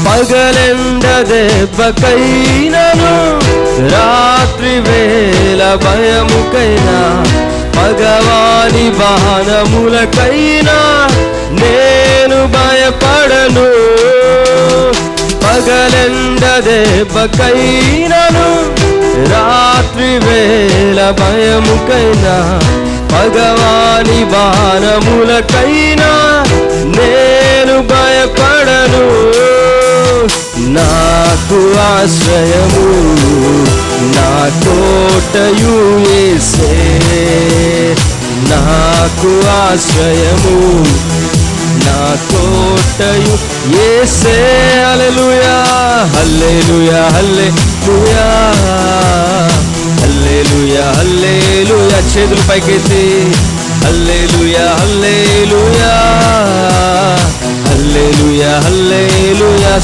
పగలెండ దెబ్బకైనను రాత్రి వేళ భయముకైనా పగవాని బాణములకైనా నేను భయపడను. పగలెండ దెబ్బకైనను రాత్రి వేళ భయముకైనా పగవాని బాణములకైనా నేను భయపడను. నాకు ఆశ్రయము నా కోటయు యేసే, నాకు ఆశ్రయము నా కోటయు యేసే. హల్లెలూయా హల్లెలూయా హల్లెలూయా హల్లెలూయా హల్లెలూయా. చేతులు పైకెత్తి హల్లెలూయా హల్లెలూయా హల్లెలూయా హల్లెలూయా.